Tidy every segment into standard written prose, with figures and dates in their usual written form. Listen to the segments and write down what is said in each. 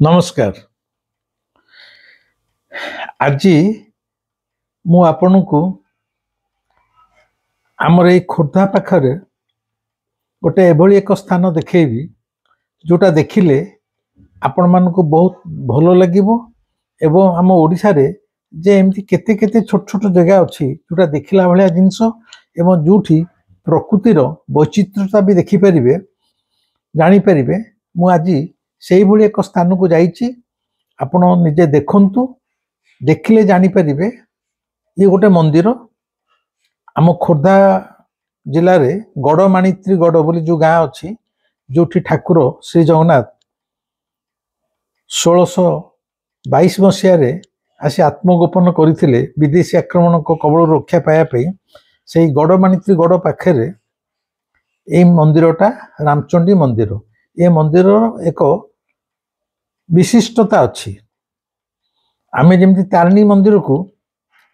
नमस्कार। आज मु आपनकु आमर ए खोर्धा पाखरे गोटे एभली एक स्थान देखेबी जोटा देखिले आपण मानकु बहुत भलो लागिबो एवं आम ओडिशा रे जे एमती केते केते छोट छोट जगह अछि जोटा देखिला भलिया जिंस एवं जोठी प्रकृतिर वैचित्रता भी देखि परिबे जानि परिबे। मु आज सेही भली एक स्थान को जाईची, आपण निजे देखंतु, देखिले जानि परिबे। ये गोटे मंदिर आम खोर्धा जिले रे गड़माणित्री गड़ बोली जो गाँ अच्छी जोठी ठाकुर श्री जगन्नाथ 1622 मसीह आसी आत्मगोपन करथिले विदेशी आक्रमण को कबल रक्षा पाया से गड़माणित्री गड़ पाखे ये मंदिरटा रामचंडी मंदिर। ये मंदिर एक विशिष्टता अच्छी। आमे जेमती तारिणी मंदिर को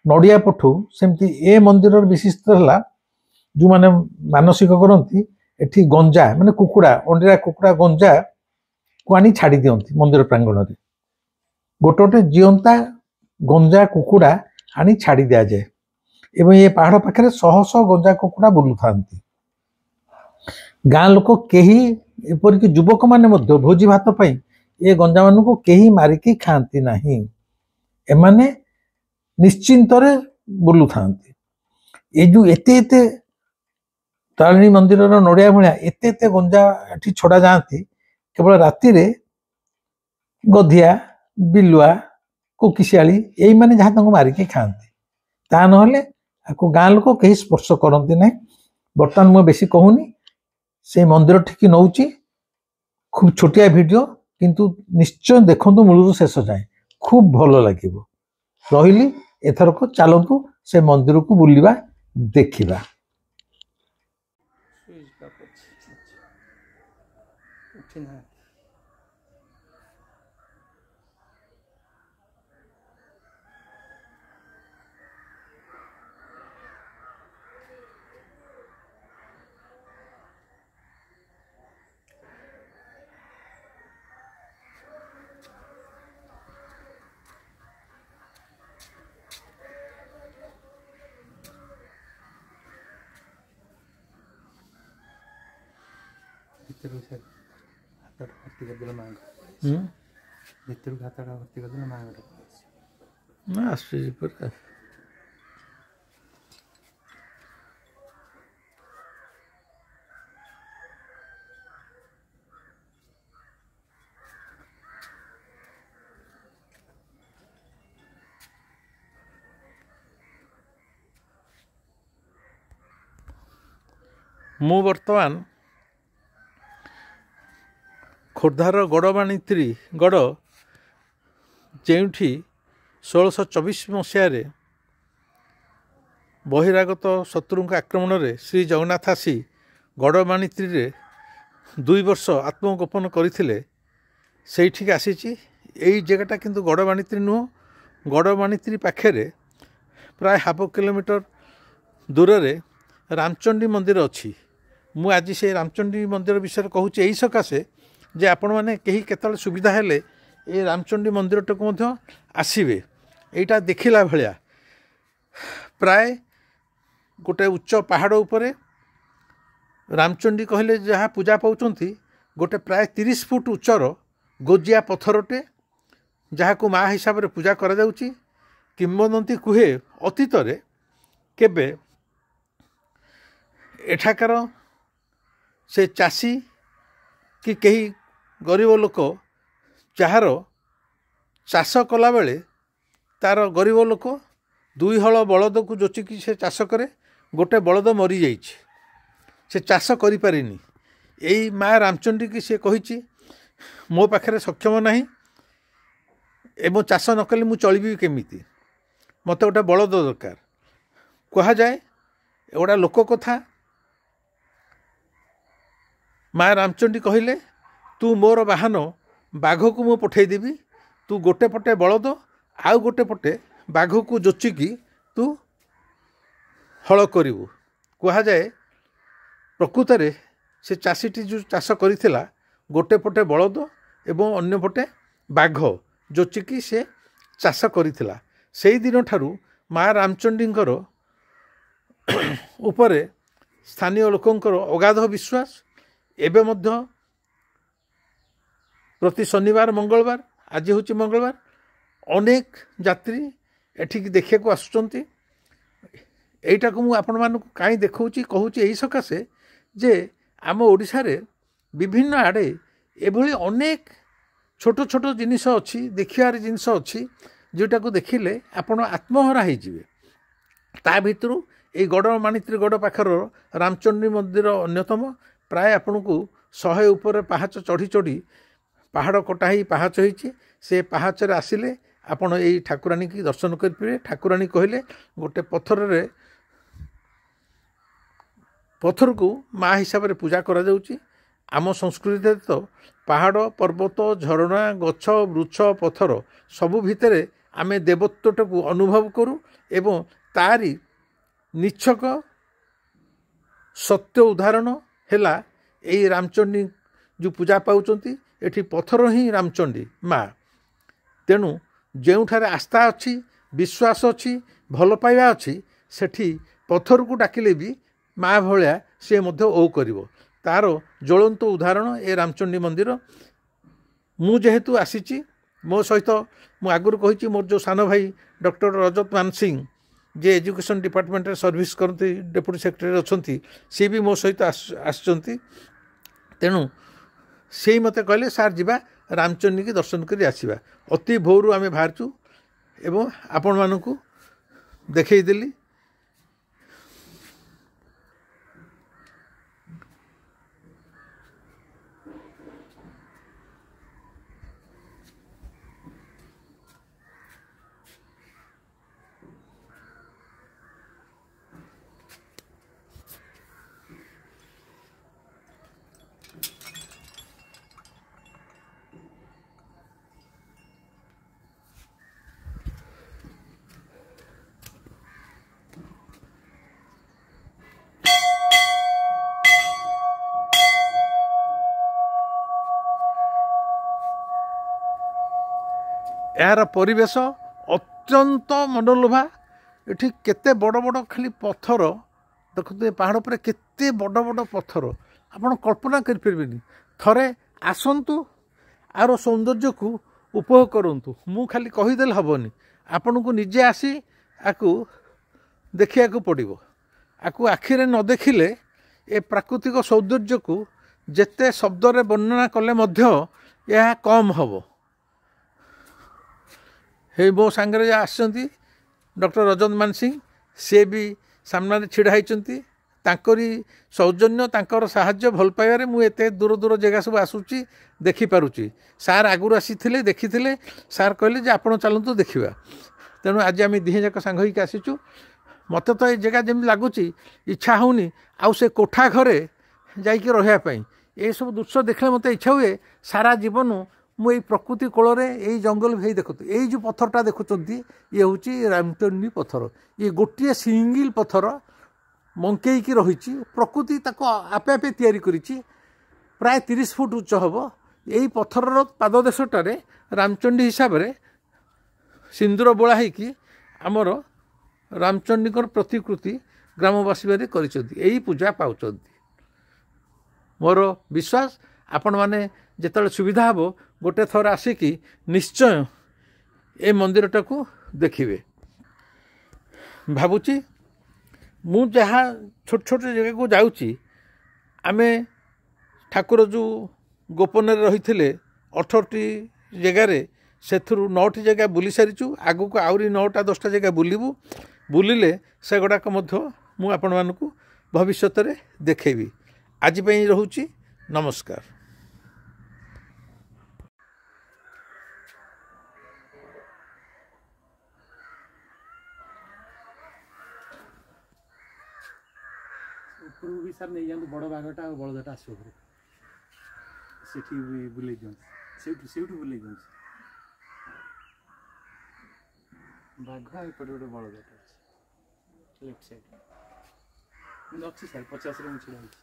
नड़िया पठू सेमती ए मंदिर विशिष्ट है जो माने मानसिक करती एठी गंजा माने कुकुड़ा अंडा कुकुड़ा गंजा को आनी छाड़ी दियंती मंदिर प्रांगण में। गोटे जीवंता गंजा कुकुड़ा आनी छाड़ी दिया जाए एवं ये पहाड़ पाखे शह शह गंजा कुकुड़ा बुलू था। गाँ लोक कहीं एपरिक युवक मैंने भोजी भात पाई ये गंजा मान को कहीं मारिकी खाती नहीं, एमाने निश्चिंत बुलू था। ये जो एते एते तारिणी मंदिर नड़िया भाया एते एते गंजा एठी छड़ा जाती केवल राति रे गधिया बिलुआ कोकिशियाली यही माने जहाँ तक मारिकी खाती ता नहले आपको गाँ लोक कहीं स्पर्श करती ना। बर्तमान मुझे बेसी कहूनी से मंदिर ठीक नौची खूब छोटिया वीडियो किंतु निश्चय देखंतु मूलरू शेष जाए खूब भल लगे रही। एथरक चलतु से मंदिर को बुलवा देखा। मु वर्तमान खोर्धार गड़माणित्री गड़ जेठी 1624 मसीह बहिरागत शत्रु आक्रमण में श्री जगन्नाथ आसी गड़माणित्री रे 2 वर्ष आत्मगोपन करथिले सेठी आसी। यही जगहटा किंतु गड़माणित्री नुह, गड़माणित्री पाखे प्राय हाफ किलोमीटर दूर रे रामचंडी मंदिर अच्छी। मु आज से रामचंडी मंदिर विषय कहूँ यही सकाशे जे आपण मैंने कहीं केतल सुविधा हेले ये रामचंडी मंदिर को आसबे। यहीटा देखला भाया प्राय गोटे उच्च पहाड़ उपरे रामचंडी कहले जहाँ पूजा पाउचंती गोटे प्राय 30 फुट उच्चर गोजिया पत्थरटे जहाँ को माँ हिसाब से पूजा करा जाउची। किंवदंती कुहे अतीत रे केबे एठाकार से चाषी कि कहीं गरीब लोक जार चाष कला बेले तार गरीब लोक 2 हल बलद को जोचिकी से चाष करे, गोटे बलद मरी जाइए से चाष करि पारिनी। यही माँ रामचंडी की सी कही मो पाखे सक्षम नहीं एवं चाष न कले मु चलबी केमिति, मत गोटे बलद दरकार। कहा जाए एगोटा लोक कथा। माँ रामचंडी कहले तू मोर वाहन बाघ को मु पठेदेवी, तू गोटे पटे बलद आउ गोटे पटे बाघ को जोचिकी तू हल करू। कह जाए प्रकृत में से चाषीटी जो चाष करिथिला गोटे पटे बलद एवं अन्य पटे ବାଘ ଯୋଚିକି ସେ ଚାଷ କରିଥିଲା। ସେଇ ଦିନଠାରୁ ମା ରାମଚଣ୍ଡୀଙ୍କର ଉପରେ ସ୍ଥାନୀୟ ଲୋକଙ୍କର ଅଗାଧ ବିଶ୍ୱାସ। ଏବେ ମଧ୍ୟ ପ୍ରତି ଶନିବାର ମଙ୍ଗଳବାର, ଆଜି ହେଉଛି ମଙ୍ଗଳବାର, ଅନେକ ଯାତ୍ରୀ ଏଠିକି ଦେଖିବାକୁ ଆସୁଛନ୍ତି। ଏଇଟାକୁ ମୁଁ ଆପଣମାନଙ୍କୁ କାହିଁ ଦେଖାଉଛି କହୁଛି ଏହି ସକାଶେ ଯେ ଆମ ଓଡ଼ିଶାରେ ବିଭିନ୍ନ ଆଡ଼େ ଏଭଳି ଅନେକ ଛୋଟ ଛୋଟ ଜିନିଷ ଅଛି, ଦେଖିବାର ଜିନିଷ ଅଛି, ଯେଉଁଟାକୁ ଦେଖିଲେ ଆପଣ ଆତ୍ମହରା ହେଇଯିବେ। ତା ଭିତରୁ ଏଇ ଗଡ଼ମାଣିତ୍ରୀଗଡ଼ ପାଖର ରାମଚଣ୍ଡୀ ମନ୍ଦିର ଅନ୍ୟତମ। ପ୍ରାୟ ଆପଣଙ୍କୁ 100 ଉପରେ ପାହାଚ ଚଢ଼ି ଚଢ଼ି ପାହାଡ଼ କଟା ହେଇ ପାହାଚ ହେଇଛି। ସେ ପାହାଚରେ ଆସିଲେ ଆପଣ ଏଇ ଠାକୁରାଣୀକି ଦର୍ଶନ କରିପାରିବେ। ଠାକୁରାଣୀ କହିଲେ ଗୋଟେ ପଥରକୁ ମା ହିସାବରେ ପୂଜା କରାଯାଉଛି। ଆମ ସଂସ୍କୃତିରେ ତ ପାହାଡ଼, ପର୍ବତ, ଝରଣା, ଗଛ, ବୃକ୍ଷ, ପଥର ସବୁ ଭିତରେ ଆମେ ଦେବତ୍ୱଟାକୁ ଅନୁଭବ କରୁ ଏବଂ ତାରି ନିଚ୍ଛକ ସତ୍ୟ ଉଦାହରଣ ହେଲା ଏଇ ରାମଚଣ୍ଡୀ ଯେଉଁ ପୂଜା ପାଉଛନ୍ତି। ଏଠି ପଥର ହିଁ ରାମଚଣ୍ଡୀ ମା। ତେଣୁ ଯେଉଁଠାରେ ଆସ୍ଥା ଅଛି, ବିଶ୍ୱାସ ଅଛି, ଭଲ ପାଇବା ଅଛି, ସେଠି ପଥରକୁ ଡାକିଲେ ବି ମା ଭଳିଆ ସେ ମଧ୍ୟ ଓ କରିବ। ତାର ଜ୍ୱଳନ୍ତ ଉଦାହରଣ ଏ ରାମଚଣ୍ଡୀ ମନ୍ଦିର। ମୁଁ ଯେହେତୁ ଆସିଛି, ମୋ ସହିତ ମୁଁ ଆଗରୁ କହିଛି ମୋର ଯେଉଁ ସାନ ଭାଇ ଡକ୍ଟର ରଜତ ମାନସିଂ ଯେ ଏଜୁକେସନ୍ ଡିପାର୍ଟମେଣ୍ଟରେ ସର୍ଭିସ୍ କରନ୍ତି, ଡେପୁଟି ସେକ୍ରେଟାରୀ ଅଛନ୍ତି, ସିଏ ବି ମୋ ସହିତ ଆସିଛନ୍ତି। ତେଣୁ ସେଇ ମୋତେ କହିଲେ ସାର୍ ଯିବା ରାମଚଣ୍ଡୀକି ଦର୍ଶନ କରି ଆସିବା। ଅତି ଭୋରୁ ଆମେ ବାହାରିଛୁ ଏବଂ ଆପଣମାନଙ୍କୁ ଦେଖେଇଦେଲି। ଏହାର ପରିବେଶ ଅତ୍ୟନ୍ତ ମନଲୋଭା। ଏଠି କେତେ ବଡ଼ ବଡ଼ ଖାଲି ପଥର ଦେଖନ୍ତୁ, ଏ ପାହାଡ଼ ଉପରେ କେତେ ବଡ଼ ବଡ଼ ପଥର ଆପଣ କଳ୍ପନା କରିପାରିବେନି। ଥରେ ଆସନ୍ତୁ, ଆର ସୌନ୍ଦର୍ଯ୍ୟକୁ ଉପଭୋଗ କରନ୍ତୁ। ମୁଁ ଖାଲି କହିଦେଲେ ହେବନି, ଆପଣଙ୍କୁ ନିଜେ ଆସି ଆକୁ ଦେଖିବାକୁ ପଡ଼ିବ। ଆକୁ ଆଖିରେ ନ ଦେଖିଲେ ଏ ପ୍ରାକୃତିକ ସୌନ୍ଦର୍ଯ୍ୟକୁ ଯେତେ ଶବ୍ଦରେ ବର୍ଣ୍ଣନା କଲେ ମଧ୍ୟ ଏହା କମ୍ ହେବ। ହେଇ ମୋ ସାଙ୍ଗରେ ଆସିଛନ୍ତି ଡକ୍ଟର ରଜତ ମାନସିଂ, ସେ ବି ସାମ୍ନାରେ ଛିଡ଼ା ହେଇଛନ୍ତି। ତାଙ୍କରି ସୌଜନ୍ୟ, ତାଙ୍କର ସାହାଯ୍ୟ, ଭଲ ପାଇବାରେ ମୁଁ ଏତେ ଦୂର ଦୂର ଜାଗା ସବୁ ଆସୁଛି, ଦେଖିପାରୁଛି। ସାର୍ ଆଗରୁ ଆସିଥିଲେ, ଦେଖିଥିଲେ। ସାର୍ କହିଲେ ଯେ ଆପଣ ଚାଲନ୍ତୁ ଦେଖିବା। ତେଣୁ ଆଜି ଆମେ ଦୁହେଁ ଯାକ ସାଙ୍ଗ ହେଇକି ଆସିଛୁ। ମୋତେ ତ ଏ ଜାଗା ଯେମିତି ଲାଗୁଛି ଇଚ୍ଛା ହେଉନି ଆଉ ସେ କୋଠା ଘରେ ଯାଇକି ରହିବା ପାଇଁ। ଏସବୁ ଦୃଶ୍ୟ ଦେଖିଲେ ମୋତେ ଇଚ୍ଛା ହୁଏ ସାରା ଜୀବନ ମୁଁ ଏଇ ପ୍ରକୃତି କୋଳରେ, ଏଇ ଜଙ୍ଗଲ ହେଇ ଦେଖନ୍ତୁ। ଏଇ ଯେଉଁ ପଥରଟା ଦେଖୁଛନ୍ତି, ଇଏ ହେଉଛି ରାମଚଣ୍ଡୀ ପଥର। ଇଏ ଗୋଟିଏ ସିଙ୍ଗିଲ୍ ପଥର ମଙ୍କେଇକି ରହିଛି। ପ୍ରକୃତି ତାକୁ ଆପେ ଆପେ ତିଆରି କରିଛି। ପ୍ରାୟ 30 ଫୁଟ ଉଚ୍ଚ ହେବ। ଏଇ ପଥରର ପାଦଦେଶଟାରେ ରାମଚଣ୍ଡୀ ହିସାବରେ ସିନ୍ଦୁର ବୋଳା ହେଇକି ଆମର ରାମଚଣ୍ଡୀଙ୍କର ପ୍ରତିକୃତି ଗ୍ରାମବାସୀ କରିଛନ୍ତି। ଏଇ ପୂଜା ପାଉଛନ୍ତି। ମୋର ବିଶ୍ୱାସ ଆପଣମାନେ ଯେତେବେଳେ ସୁବିଧା ହେବ ଗୋଟେ ଥର ଆସିକି ନିଶ୍ଚୟ ଏ ମନ୍ଦିରଟାକୁ ଦେଖିବେ। ଭାବୁଛି ମୁଁ ଯାହା ଛୋଟ ଛୋଟ ଜାଗାକୁ ଯାଉଛି, ଆମେ ଠାକୁର ଯେଉଁ ଗୋପନରେ ରହିଥିଲେ 18ଟି ଜାଗାରେ, ସେଥିରୁ 9ଟି ଜାଗା ବୁଲି ସାରିଛୁ। ଆଗକୁ ଆହୁରି 9ଟା 10ଟା ଜାଗା ବୁଲିବୁ। ବୁଲିଲେ ସେଗୁଡ଼ାକ ମଧ୍ୟ ମୁଁ ଆପଣମାନଙ୍କୁ ଭବିଷ୍ୟତରେ ଦେଖେଇବି। ଆଜି ପାଇଁ ରହୁଛି, ନମସ୍କାର। ଉପରକୁ ବି ସାର୍ ନେଇଯାଆନ୍ତୁ, ବଡ଼ ବାଘଟା ଆଉ ବଳଦଟା ଆସିବ ଉପରକୁ। ସେଠି ବୁଲେଇ ଦିଅନ୍ତୁ, ସେଇଠୁ ବୁଲେଇ ଦିଅନ୍ତୁ। ବାଘ ଏପଟେ ଗୋଟେ ବଳଦଟା ଅଛି ଲେଫ୍ଟ ସାଇଡ୍। କିନ୍ତୁ ଅଛି ସାର୍ 50ରେ ମୁଁ ଛିଡ଼ା ହେଇଛି।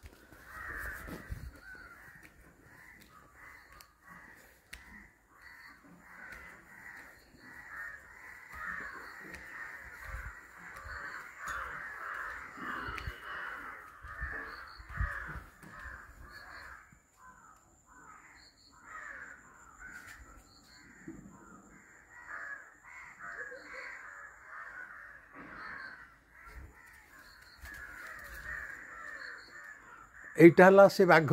এইটা ହେଲା ସେ ବାଘ,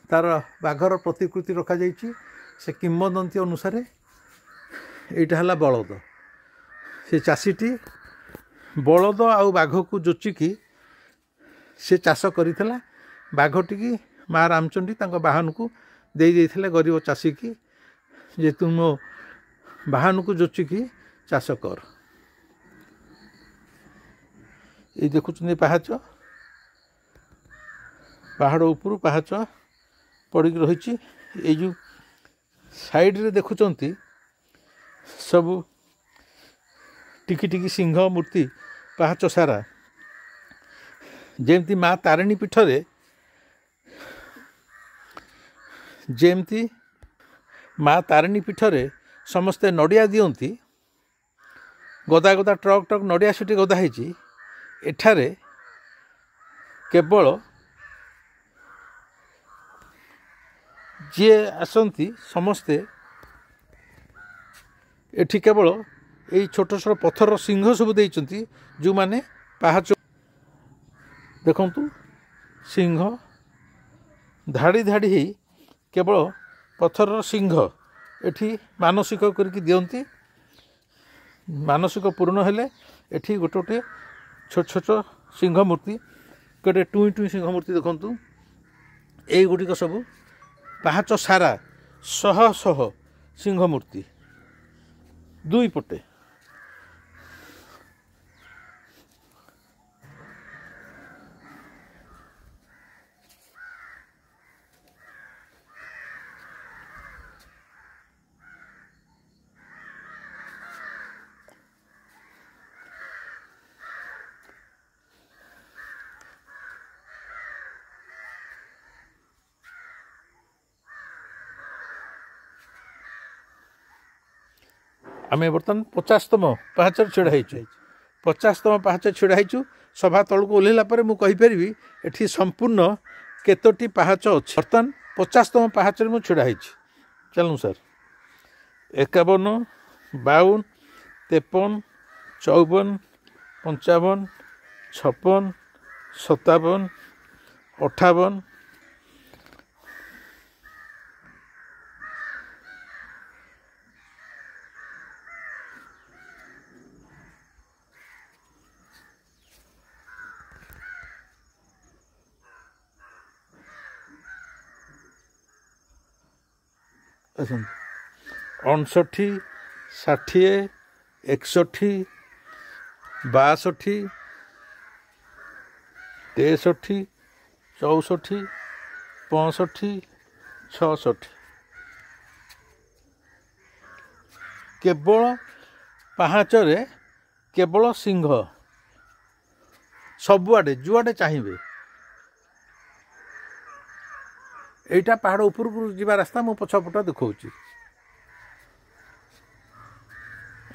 ତାର ବାଘର ପ୍ରତିକୃତି ରଖାଯାଇଛି। ସେ କିମ୍ବଦନ୍ତୀ ଅନୁସାରେ ଏଇଟା ହେଲା ବଳଦ। ସେ ଚାଷୀଟି ବଳଦ ଆଉ ବାଘକୁ ଯୋଚିକି ସେ ଚାଷ କରିଥିଲା। ବାଘଟିକି ମା ରାମଚଣ୍ଡୀ ତାଙ୍କ ବାହନକୁ ଦେଇ ଦେଇଥିଲେ ଗରିବ ଚାଷୀକି, ଯେ ତୁ ମୋ ବାହନକୁ ଯୋଚିକି ଚାଷ କର। ଏଇ ଦେଖୁଛନ୍ତି ପାହାଚ, ପାହାଡ଼ ଉପରୁ ପାହାଚ ପଡ଼ିକି ରହିଛି। ଏଇ ଯେଉଁ ସାଇଡ଼ରେ ଦେଖୁଛନ୍ତି ସବୁ ଟିକି ଟିକି ସିଂହ ମୂର୍ତ୍ତି ପାହାଚ ସାରା। ଯେମିତି ମା ତାରିଣୀ ପୀଠରେ ସମସ୍ତେ ନଡ଼ିଆ ଦିଅନ୍ତି, ଗଦା ଗଦା ଟ୍ରକ୍ ଟ୍ରକ୍ ନଡ଼ିଆ ସେଠି ଗଦା ହେଇଛି। ଏଠାରେ କେବଳ ଯିଏ ଆସନ୍ତି ସମସ୍ତେ ଏଠି କେବଳ ଏଇ ଛୋଟ ଛୋଟ ପଥରର ସିଂହ ସବୁ ଦେଇଛନ୍ତି। ଯେଉଁମାନେ ପାହାଚ ଦେଖନ୍ତୁ ସିଂହ ଧାଡ଼ି ଧାଡ଼ି ହେଇ କେବଳ ପଥରର ସିଂହ ଏଠି ମାନସିକ କରିକି ଦିଅନ୍ତି। ମାନସିକ ପୂରଣ ହେଲେ ଏଠି ଗୋଟେ ଗୋଟେ ଛୋଟ ଛୋଟ ସିଂହ ମୂର୍ତ୍ତି, ଗୋଟେ ଟୁଇଁ ଟୁଇଁ ସିଂହ ମୂର୍ତ୍ତି ଦେଖନ୍ତୁ। ଏଇଗୁଡ଼ିକ ସବୁ ପାହାଚ ସାରା ଶହ ଶହ ସିଂହ ମୂର୍ତ୍ତି ଦୁଇ ପଟେ। ଆମେ ବର୍ତ୍ତମାନ 50ତମ ପାହାଚରେ ଛିଡ଼ା ହେଇଛୁ। 50ତମ ପାହାଚ ଛିଡ଼ା ହେଇଛୁ। ସଭା ତଳକୁ ଓହ୍ଲାଇଲା ପରେ ମୁଁ କହିପାରିବି ଏଠି ସମ୍ପୂର୍ଣ୍ଣ କେତୋଟି ପାହାଚ ଅଛି। ବର୍ତ୍ତମାନ 50ତମ ପାହାଚରେ ମୁଁ ଛିଡ଼ା ହେଇଛି। ଚାଲୁଁ ସାର୍। 51, 52, 53, 54, 55, 56, 57, 58, ଆସନ୍ତୁ 59, 60, 61, 62, 63, 64, 65, 66। କେବଳ ପାହାଚରେ କେବଳ ସିଂହ, ସବୁଆଡ଼େ ଯୁଆଡ଼େ ଚାହିଁବେ। এইটা ପାହାଡ଼ ଉପରକୁ ଯିବା ରାସ୍ତା ମୁଁ ପଛପଟ ଦେଖାଉଛି।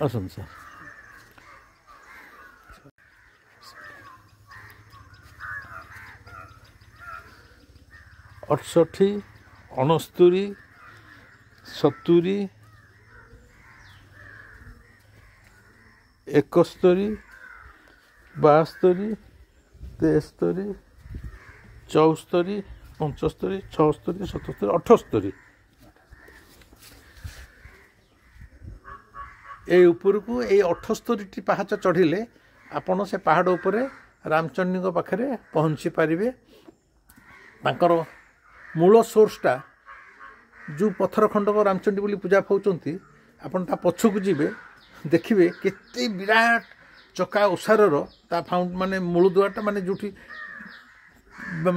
ଆସନ୍ତୁ ସାର୍। ଅଠଷଠି, 69, 70, 71, 72, 73, 74, 75, 76, 77, 78। এই ଉପରକୁ ଏଇ 78ଟି ପାହାଚ ଚଢ଼ିଲେ ଆପଣ ସେ ପାହାଡ଼ ଉପରେ ରାମଚଣ୍ଡୀଙ୍କ ପାଖରେ ପହଞ୍ଚି ପାରିବେ। ତାଙ୍କର ମୂଳ ସୋର୍ସଟା ଯେଉଁ ପଥର ଖଣ୍ଡକ ରାମଚଣ୍ଡୀ ବୋଲି ପୂଜା ପାଉଛନ୍ତି, ଆପଣ ତା ପଛକୁ ଯିବେ ଦେଖିବେ କେତେ ବିରାଟ ଚକା ଓସାରର ତା ମାନେ ମୂଳଦୁଆଟା, ମାନେ ଯେଉଁଠି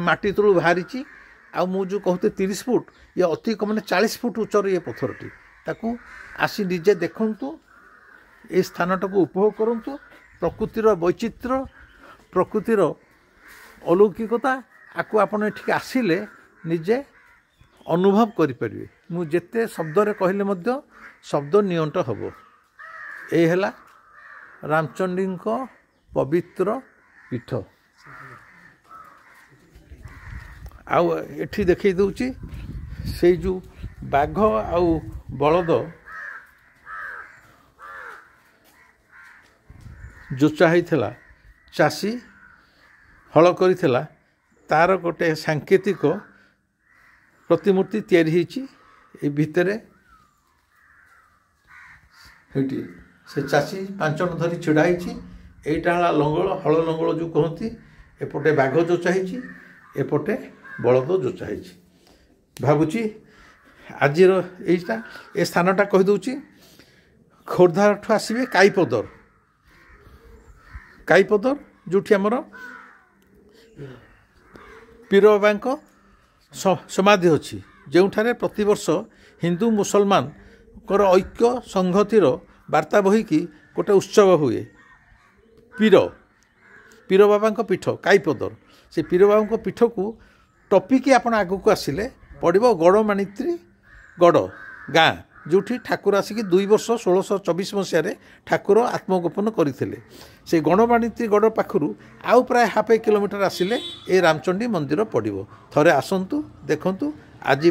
ମାଟି ତଳୁ ବାହାରିଛି। ଆଉ ମୁଁ ଯେଉଁ କହୁଥିଲି 30 ଫୁଟ, ଇଏ ଅତି କମ୍ ମାନେ 40 ଫୁଟ ଉଚ୍ଚର ଇଏ ପଥରଟି। ତାକୁ ଆସି ନିଜେ ଦେଖନ୍ତୁ, ଏ ସ୍ଥାନଟାକୁ ଉପଭୋଗ କରନ୍ତୁ। ପ୍ରକୃତିର ବୈଚିତ୍ର୍ୟ, ପ୍ରକୃତିର ଅଲୌକିକତା, ଆକୁ ଆପଣ ଏଠିକି ଆସିଲେ ନିଜେ ଅନୁଭବ କରିପାରିବେ। ମୁଁ ଯେତେ ଶବ୍ଦରେ କହିଲେ ମଧ୍ୟ ଶବ୍ଦ ନିଅଣ୍ଟ ହେବ। এই ହେଲା ରାମଚଣ୍ଡୀଙ୍କ ପବିତ୍ର ପୀଠ। ଆଉ ଏଠି ଦେଖେଇ ଦେଉଛି ସେଇ ଯେଉଁ ବାଘ ଆଉ ବଳଦ ଯୋଚା ହେଇଥିଲା, ଚାଷୀ ହଳ କରିଥିଲା, तार गोटे सांकेतिक प्रतिमूर्ति तैयारी होईची ए भितरे हेटी से चाषी 5 जन धरी छिड़ा होईची एटा हला लंगल हल लंगल जो कहती एपटे बाघ जोचा होईची एपटे बलद जोचा होईची भावुची आजिर एटा ए स्थानटा कहि दउची खोर्धाठू आसबे काईपदर जोठी हमर पीर बाबा समाधि अच्छी जोठारे प्रतिवर्ष हिंदू मुसलमान ऐक्य संहतिर वार्ता बहिकी गोटे उत्सव हुए पीर बाबा पीठ काईपदर से पीर बाबा पीठ को टपिकी आपण आगू को आसिले पड़ो गड़माणित्री गड़ गाँ जोठी ठाकुर आसिक 2 वर्ष 1624 मसीह ठाकुर आत्मगोपन करते से गणमाणित्री गड़ पाखु आउ प्राय हाफ किलोमीटर आसिले ए रामचंडी मंदिर पड़ो थरे आसतु देखु आज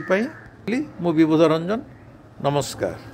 मु विबोध रंजन नमस्कार।